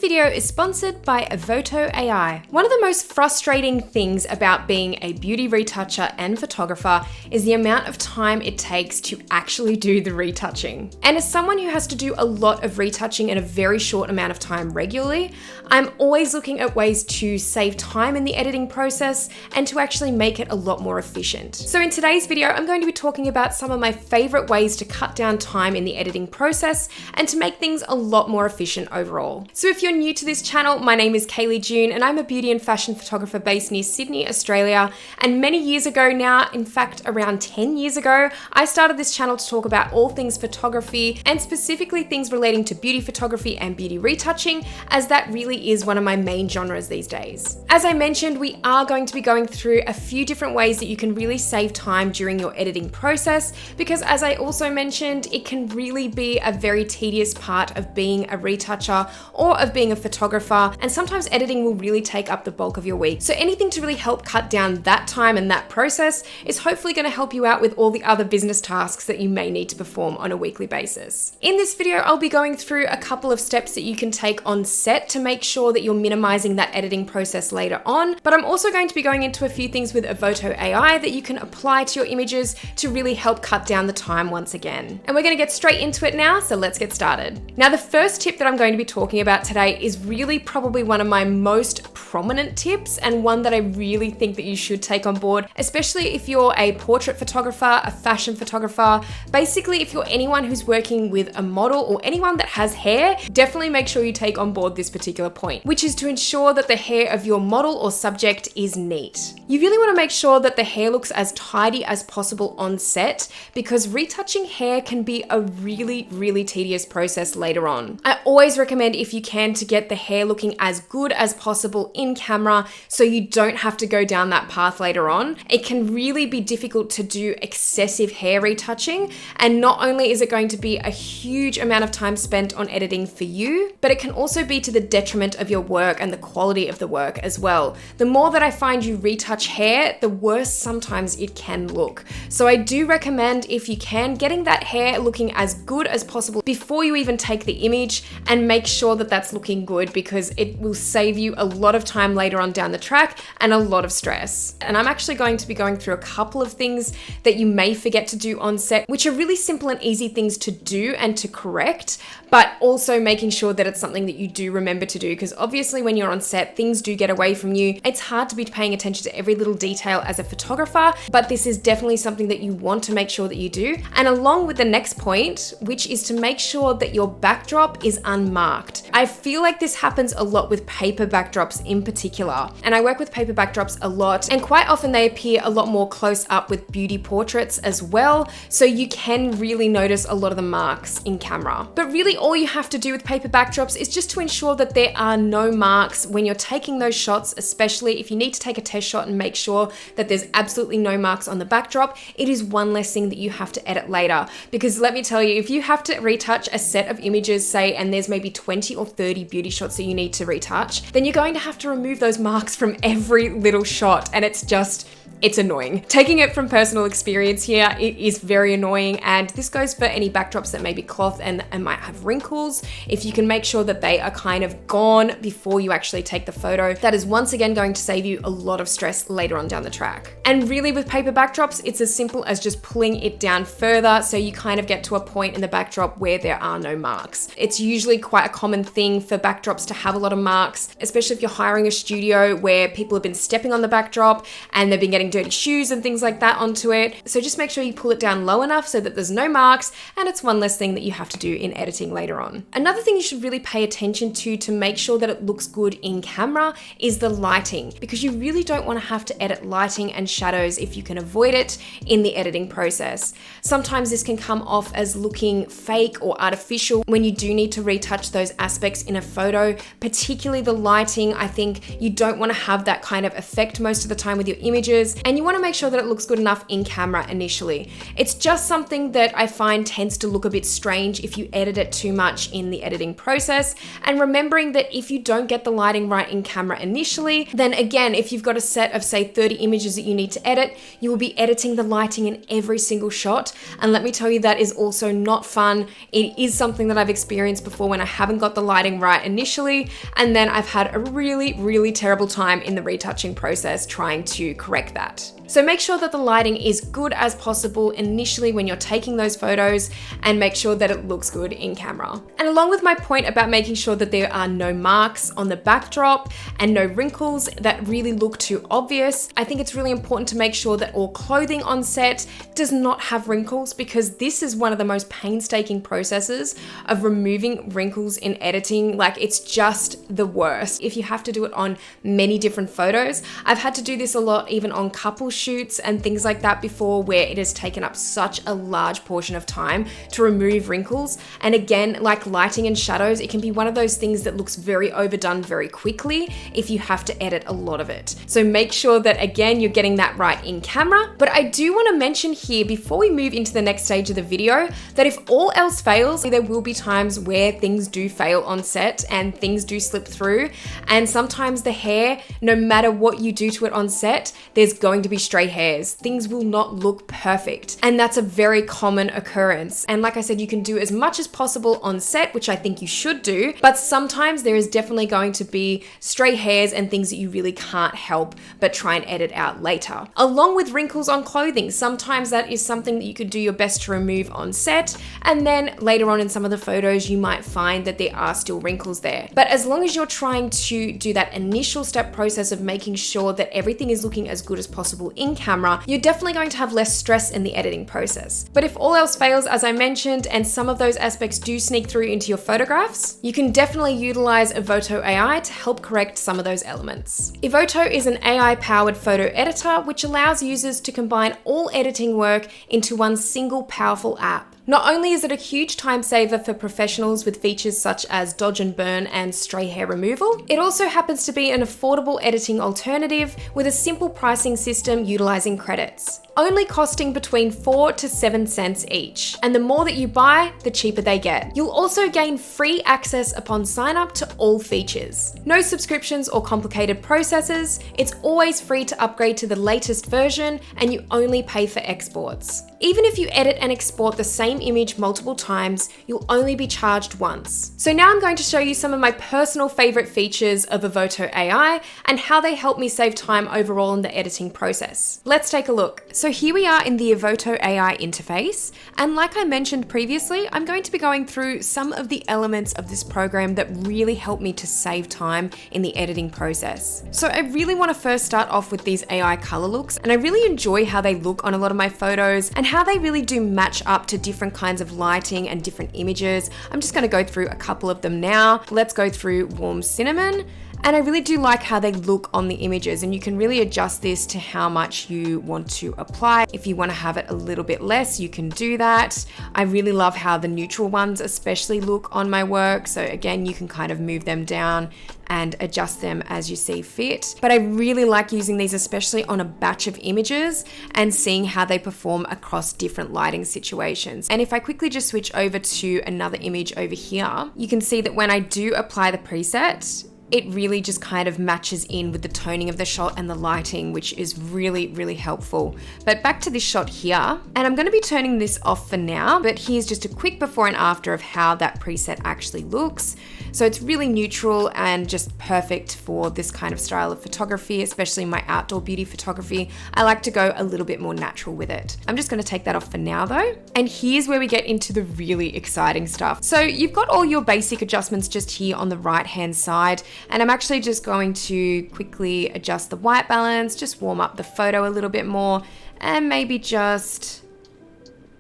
video is sponsored by Evoto AI. One of the most frustrating things about being a beauty retoucher and photographer is the amount of time it takes to actually do the retouching. And as someone who has to do a lot of retouching in a very short amount of time regularly, I'm always looking at ways to save time in the editing process and to actually make it a lot more efficient. So in today's video, I'm going to be talking about some of my favorite ways to cut down time in the editing process and to make things a lot more efficient overall. So if you're new to this channel, my name is Kaylee June and I'm a beauty and fashion photographer based near Sydney, Australia. And many years ago now, in fact around 10 years ago, I started this channel to talk about all things photography and specifically things relating to beauty photography and beauty retouching, as that really is one of my main genres these days. As I mentioned, we are going to be going through a few different ways that you can really save time during your editing process, because as I also mentioned, it can really be a very tedious part of being a retoucher or of being a photographer, and sometimes editing will really take up the bulk of your week. So anything to really help cut down that time and that process is hopefully going to help you out with all the other business tasks that you may need to perform on a weekly basis. In this video, I'll be going through a couple of steps that you can take on set to make sure that you're minimizing that editing process later on, but I'm also going to be going into a few things with Evoto AI that you can apply to your images to really help cut down the time once again. And we're going to get straight into it now, so let's get started. Now, the first tip that I'm going to be talking about today is really probably one of my most prominent tips and one that I really think that you should take on board, especially if you're a portrait photographer, a fashion photographer. Basically, if you're anyone who's working with a model or anyone that has hair, definitely make sure you take on board this particular point, which is to ensure that the hair of your model or subject is neat. You really want to make sure that the hair looks as tidy as possible on set, because retouching hair can be a really tedious process later on. I always recommend, if you can, to get the hair looking as good as possible in camera so you don't have to go down that path later on. It can really be difficult to do excessive hair retouching, and not only is it going to be a huge amount of time spent on editing for you, but it can also be to the detriment of your work and the quality of the work as well. The more that I find you retouch hair, the worse sometimes it can look. So I do recommend, if you can, getting that hair looking as good as possible before you even take the image, and make sure that that's looking good, because it will save you a lot of time later on down the track and a lot of stress. And I'm actually going to be going through a couple of things that you may forget to do on set, which are really simple and easy things to do and to correct, but also making sure that it's something that you do remember to do, because obviously when you're on set, things do get away from you. It's hard to be paying attention to every little detail as a photographer, but this is definitely something that you want to make sure that you do. And along with the next point, which is to make sure that your backdrop is unmarked. I feel like this happens a lot with paper backdrops in particular, and I work with paper backdrops a lot, and quite often they appear a lot more close up with beauty portraits as well, so you can really notice a lot of the marks in camera. But really all you have to do with paper backdrops is just to ensure that there are no marks when you're taking those shots, especially if you need to take a test shot and make sure that there's absolutely no marks on the backdrop. It is one less thing that you have to edit later, because let me tell you, if you have to retouch a set of images, say, and there's maybe 20 or 30 beauty shots that you need to retouch, then you're going to have to remove those marks from every little shot, and it's annoying. Taking it from personal experience here, it is very annoying, and this goes for any backdrops that may be cloth and might have wrinkles. If you can make sure that they are kind of gone before you actually take the photo, that is once again going to save you a lot of stress later on down the track. And really with paper backdrops, it's as simple as just pulling it down further so you kind of get to a point in the backdrop where there are no marks. It's usually quite a common thing for backdrops to have a lot of marks, especially if you're hiring a studio where people have been stepping on the backdrop and they've been getting dirty shoes and things like that onto it. So just make sure you pull it down low enough so that there's no marks, and it's one less thing that you have to do in editing later on. Another thing you should really pay attention to make sure that it looks good in camera is the lighting, because you really don't want to have to edit lighting and shadows if you can avoid it in the editing process. Sometimes this can come off as looking fake or artificial when you do need to retouch those aspects in a photo, particularly the lighting. I think you don't want to have that kind of effect most of the time with your images, images, and you want to make sure that it looks good enough in camera initially. It's just something that I find tends to look a bit strange if you edit it too much in the editing process, and remembering that if you don't get the lighting right in camera initially, then again, if you've got a set of say 30 images that you need to edit, you will be editing the lighting in every single shot, and let me tell you, that is also not fun. It is something that I've experienced before when I haven't got the lighting right initially, and then I've had a really terrible time in the retouching process trying to correct that. So make sure that the lighting is good as possible initially when you're taking those photos, and make sure that it looks good in camera. And along with my point about making sure that there are no marks on the backdrop and no wrinkles that really look too obvious, I think it's really important to make sure that all clothing on set does not have wrinkles, because this is one of the most painstaking processes of removing wrinkles in editing. Like, it's just the worst. If you have to do it on many different photos, I've had to do this a lot even on couple shoots and things like that before, where it has taken up such a large portion of time to remove wrinkles. And again, like lighting and shadows, it can be one of those things that looks very overdone very quickly if you have to edit a lot of it. So make sure that again, you're getting that right in camera. But I do want to mention here, before we move into the next stage of the video, that if all else fails, there will be times where things do fail on set and things do slip through. And sometimes the hair, no matter what you do to it on set, there's going to be stray hairs. Things will not look perfect. And that's a very common occurrence. And like I said, you can do as much as possible on set, which I think you should do, but sometimes there is definitely going to be stray hairs and things that you really can't help but try and edit out later. Along with wrinkles on clothing, sometimes that is something that you could do your best to remove on set, and then later on in some of the photos, you might find that there are still wrinkles there. But as long as you're trying to do that initial step process of making sure that everything is looking as good as possible in camera, you're definitely going to have less stress in the editing process. But if all else fails, as I mentioned, and some of those aspects do sneak through into your photographs, you can definitely utilize Evoto AI to help correct some of those elements. Evoto is an AI-powered photo editor which allows users to combine all editing work into one single powerful app. Not only is it a huge time saver for professionals with features such as dodge and burn and stray hair removal, it also happens to be an affordable editing alternative with a simple pricing system utilizing credits, only costing between 4 to 7 cents each. And the more that you buy, the cheaper they get. You'll also gain free access upon sign up to all features. No subscriptions or complicated processes. It's always free to upgrade to the latest version, and you only pay for exports. Even if you edit and export the same image multiple times, you'll only be charged once. So now I'm going to show you some of my personal favorite features of Evoto AI and how they help me save time overall in the editing process. Let's take a look. So here we are in the Evoto AI interface, and like I mentioned previously, I'm going to be going through some of the elements of this program that really help me to save time in the editing process. So I really want to first start off with these AI color looks, and I really enjoy how they look on a lot of my photos and how they really do match up to different kinds of lighting and different images. I'm just going to go through a couple of them now. Let's go through warm cinnamon. And I really do like how they look on the images, and you can really adjust this to how much you want to apply. If you want to have it a little bit less, you can do that. I really love how the neutral ones especially look on my work. So again, you can kind of move them down and adjust them as you see fit. But I really like using these, especially on a batch of images, and seeing how they perform across different lighting situations. And if I quickly just switch over to another image over here, you can see that when I do apply the preset, it really just kind of matches in with the toning of the shot and the lighting, which is really helpful. But back to this shot here, and I'm going to be turning this off for now, but here's just a quick before and after of how that preset actually looks. So it's really neutral and just perfect for this kind of style of photography, especially my outdoor beauty photography. I like to go a little bit more natural with it. I'm just going to take that off for now though. And here's where we get into the really exciting stuff. So you've got all your basic adjustments just here on the right hand side. And I'm actually just going to quickly adjust the white balance, just warm up the photo a little bit more, and maybe just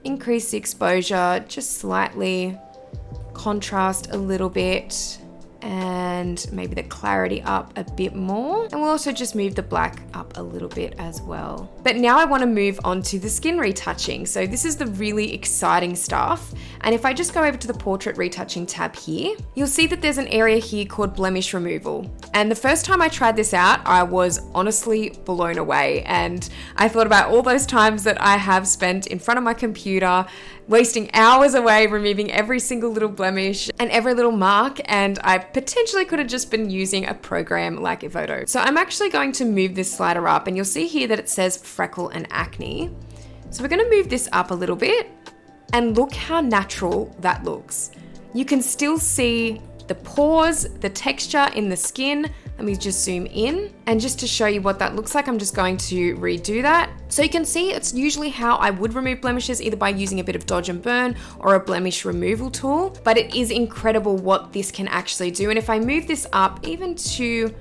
increase the exposure just slightly, contrast a little bit, and maybe the clarity up a bit more. And we'll also just move the black up a little bit as well. But now I want to move on to the skin retouching. So this is the really exciting stuff. And if I just go over to the portrait retouching tab here, you'll see that there's an area here called blemish removal. And the first time I tried this out, I was honestly blown away. And I thought about all those times that I have spent in front of my computer, wasting hours away, removing every single little blemish and every little mark. And I potentially could have just been using a program like Evoto. So I'm actually going to move this slider up, and you'll see here that it says freckle and acne. So we're going to move this up a little bit, and look how natural that looks. You can still see the pores, the texture in the skin. Let me just zoom in, and just to show you what that looks like, I'm just going to redo that. So you can see it's usually how I would remove blemishes, either by using a bit of dodge and burn or a blemish removal tool, but it is incredible what this can actually do. And if I move this up even to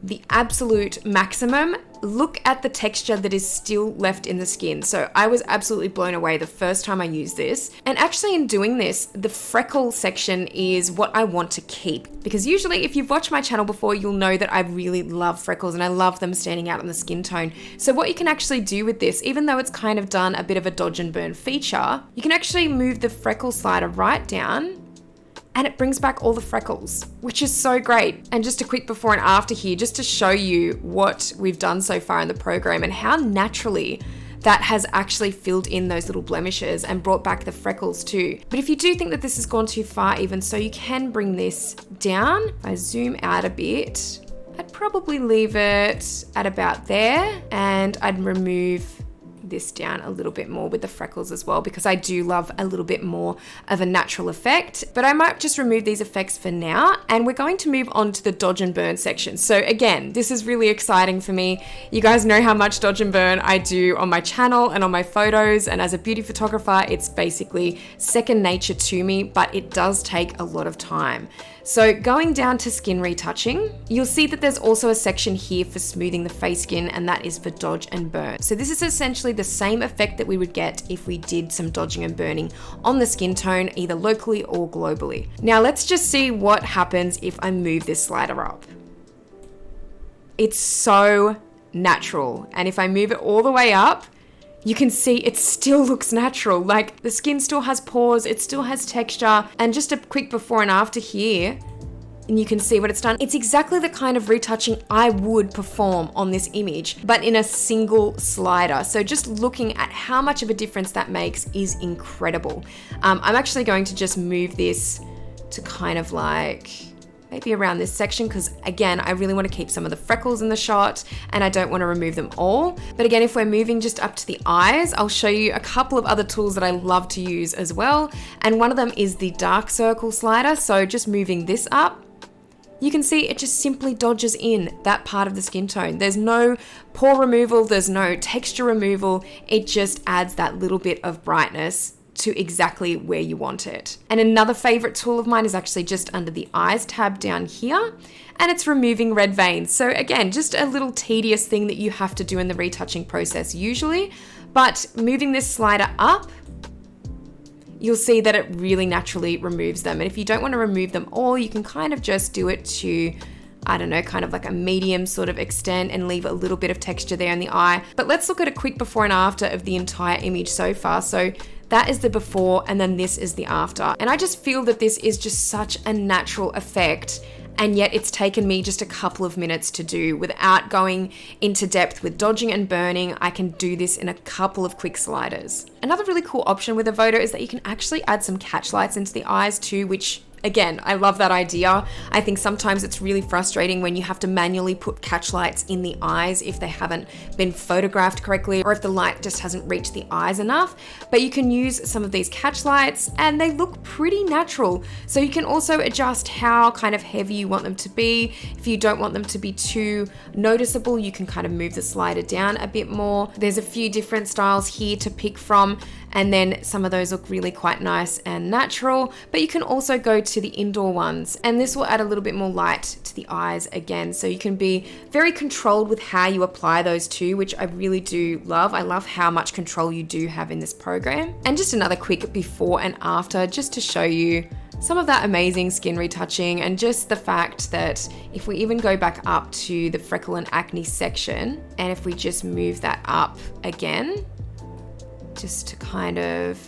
the absolute maximum, look at the texture that is still left in the skin. So I was absolutely blown away the first time I used this. And actually in doing this, the freckle section is what I want to keep, because usually if you've watched my channel before, you'll know that I really love freckles and I love them standing out on the skin tone. So what you can actually do with this, even though it's kind of done a bit of a dodge and burn feature, you can actually move the freckle slider right down, and it brings back all the freckles, which is so great. And just a quick before and after here, just to show you what we've done so far in the program and how naturally that has actually filled in those little blemishes and brought back the freckles too. But if you do think that this has gone too far even so, you can bring this down. If I zoom out a bit, I'd probably leave it at about there, and I'd remove this down a little bit more with the freckles as well, because I do love a little bit more of a natural effect. But I might just remove these effects for now, and we're going to move on to the dodge and burn section. So again, this is really exciting for me. You guys know how much dodge and burn I do on my channel and on my photos, and as a beauty photographer, it's basically second nature to me, but it does take a lot of time. So going down to skin retouching, you'll see that there's also a section here for smoothing the face skin, and that is for dodge and burn. So this is essentially the same effect that we would get if we did some dodging and burning on the skin tone, either locally or globally. Now let's just see what happens if I move this slider up. It's so natural. And if I move it all the way up, you can see it still looks natural. Like the skin still has pores, it still has texture. And just a quick before and after here, and you can see what it's done. It's exactly the kind of retouching I would perform on this image, but in a single slider. So just looking at how much of a difference that makes is incredible. I'm actually going to just move this to kind of like maybe around this section, because again, I really want to keep some of the freckles in the shot and I don't want to remove them all. But again, if we're moving just up to the eyes, I'll show you a couple of other tools that I love to use as well. And one of them is the dark circle slider. So just moving this up, you can see it just simply dodges in that part of the skin tone. There's no pore removal, there's no texture removal. It just adds that little bit of brightness to exactly where you want it. And another favorite tool of mine is actually just under the eyes tab down here, and it's removing red veins. So again, just a little tedious thing that you have to do in the retouching process usually, but moving this slider up, you'll see that it really naturally removes them. And if you don't want to remove them all, you can kind of just do it to, I don't know, kind of like a medium sort of extent and leave a little bit of texture there in the eye. But let's look at a quick before and after of the entire image so far. So that is the before, and then this is the after. And I just feel that this is just such a natural effect, and yet it's taken me just a couple of minutes to do without going into depth with dodging and burning. I can do this in a couple of quick sliders. Another really cool option with Evoto is that you can actually add some catch lights into the eyes too, which again, I love that idea. I think sometimes it's really frustrating when you have to manually put catch lights in the eyes if they haven't been photographed correctly, or if the light just hasn't reached the eyes enough. But you can use some of these catch lights and they look pretty natural. So you can also adjust how kind of heavy you want them to be. If you don't want them to be too noticeable, you can kind of move the slider down a bit more. There's a few different styles here to pick from, and then some of those look really quite nice and natural, but you can also go to the indoor ones, and this will add a little bit more light to the eyes again, so you can be very controlled with how you apply those too, which I really do love. I love how much control you do have in this program. And just another quick before and after, just to show you some of that amazing skin retouching, and just the fact that if we even go back up to the freckle and acne section, and if we just move that up again, just to kind of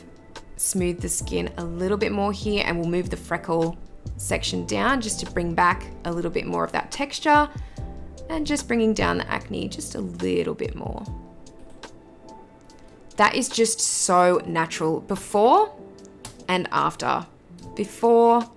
smooth the skin a little bit more here, and we'll move the freckle section down just to bring back a little bit more of that texture, and just bringing down the acne just a little bit more. That is just so natural. Before and after. Before,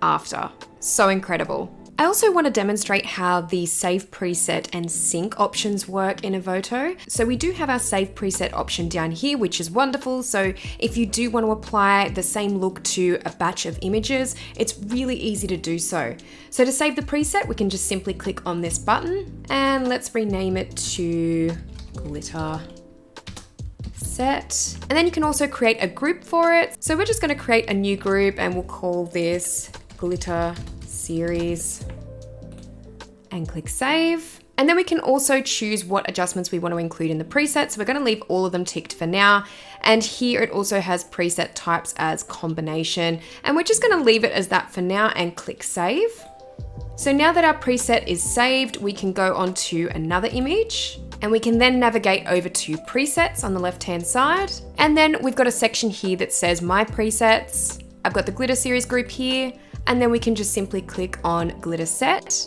after. So incredible. I also want to demonstrate how the save preset and sync options work in Evoto. So we do have our save preset option down here, which is wonderful. So if you do want to apply the same look to a batch of images, it's really easy to do so. So to save the preset, we can just simply click on this button, and let's rename it to glitter set. And then you can also create a group for it. So we're just going to create a new group, and we'll call this glitter series, and click save. And then we can also choose what adjustments we want to include in the preset. So we're going to leave all of them ticked for now. And here it also has preset types as combination, and we're just going to leave it as that for now and click save. So now that our preset is saved, we can go on to another image, and we can then navigate over to presets on the left-hand side. And then we've got a section here that says my presets. I've got the glitter series group here, and then we can just simply click on glitter set.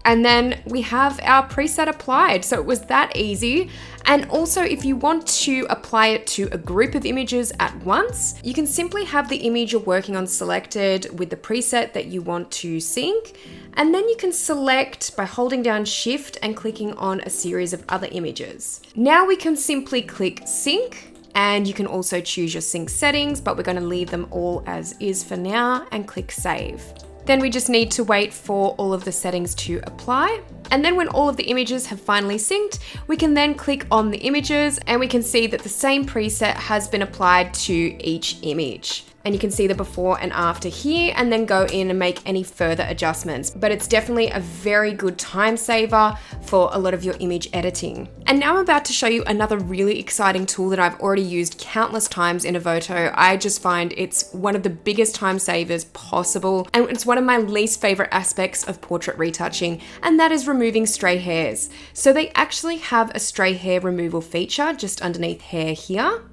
And then we have our preset applied. So it was that easy. And also, if you want to apply it to a group of images at once, you can simply have the image you're working on selected with the preset that you want to sync. And then you can select by holding down Shift and clicking on a series of other images. Now we can simply click sync, and you can also choose your sync settings, but we're going to leave them all as is for now and click save. Then we just need to wait for all of the settings to apply. And then when all of the images have finally synced, we can then click on the images, and we can see that the same preset has been applied to each image. And you can see the before and after here, and then go in and make any further adjustments. But it's definitely a very good time saver for a lot of your image editing. And now I'm about to show you another really exciting tool that I've already used countless times in Evoto. I just find it's one of the biggest time savers possible, and it's one of my least favorite aspects of portrait retouching, and that is removing stray hairs. So they actually have a stray hair removal feature just underneath hair here.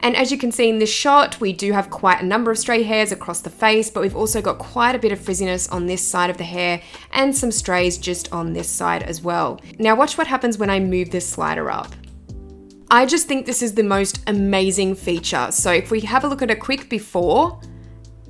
And as you can see in this shot, we do have quite a number of stray hairs across the face, but we've also got quite a bit of frizziness on this side of the hair and some strays just on this side as well. Now watch what happens when I move this slider up. I just think this is the most amazing feature. So if we have a look at a quick before,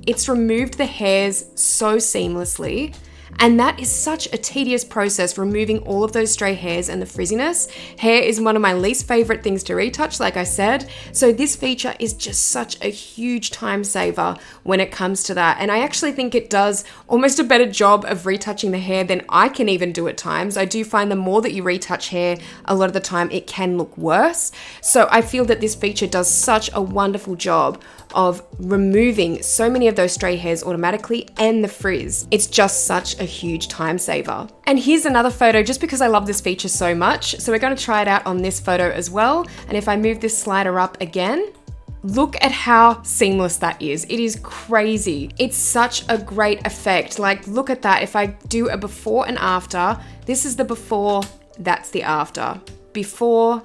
it's removed the hairs so seamlessly. And that is such a tedious process, removing all of those stray hairs and the frizziness. Hair is one of my least favorite things to retouch, like I said. So this feature is just such a huge time saver when it comes to that. And I actually think it does almost a better job of retouching the hair than I can even do at times. I do find the more that you retouch hair, a lot of the time it can look worse. So I feel that this feature does such a wonderful job of removing so many of those stray hairs automatically and the frizz. It's just such a huge time saver. And here's another photo just because I love this feature so much. So we're going to try it out on this photo as well. And if I move this slider up again, look at how seamless that is. It is crazy. It's such a great effect. Like, look at that. If I do a before and after, this is the before, that's the after. Before,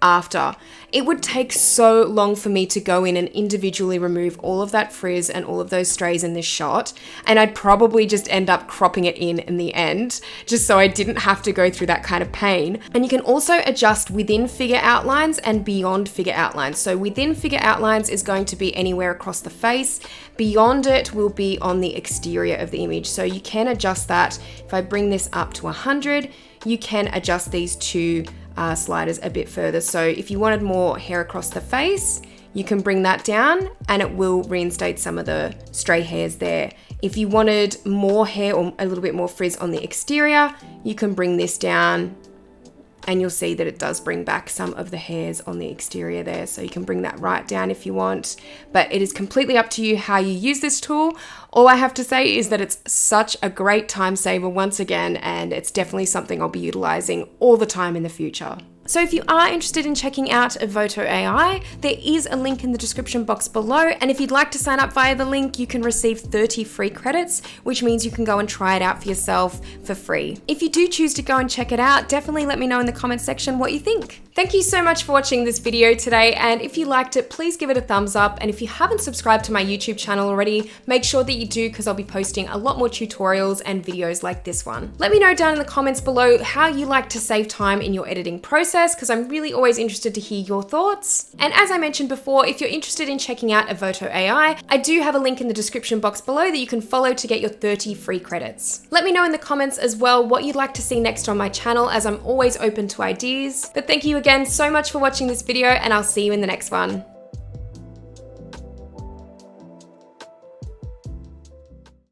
after. It would take so long for me to go in and individually remove all of that frizz and all of those strays in this shot, and I'd probably just end up cropping it in the end, just so I didn't have to go through that kind of pain. And you can also adjust within figure outlines and beyond figure outlines. So within figure outlines is going to be anywhere across the face. Beyond it will be on the exterior of the image. So you can adjust that. If I bring this up to 100, you can adjust these two sliders a bit further. So if you wanted more hair across the face, you can bring that down and it will reinstate some of the stray hairs there. If you wanted more hair or a little bit more frizz on the exterior, you can bring this down and you'll see that it does bring back some of the hairs on the exterior there. So you can bring that right down if you want, but it is completely up to you how you use this tool. All I have to say is that it's such a great time saver once again, and it's definitely something I'll be utilizing all the time in the future. So if you are interested in checking out Evoto AI, there is a link in the description box below, and if you'd like to sign up via the link, you can receive 30 free credits, which means you can go and try it out for yourself for free. If you do choose to go and check it out, definitely let me know in the comments section what you think. Thank you so much for watching this video today, and if you liked it, please give it a thumbs up, and if you haven't subscribed to my YouTube channel already, make sure that you do, because I'll be posting a lot more tutorials and videos like this one. Let me know down in the comments below how you like to save time in your editing process, because I'm really always interested to hear your thoughts. And as I mentioned before, if you're interested in checking out Evoto AI, I do have a link in the description box below that you can follow to get your 30 free credits. Let me know in the comments as well what you'd like to see next on my channel, as I'm always open to ideas. But thank you again so much for watching this video, and I'll see you in the next one.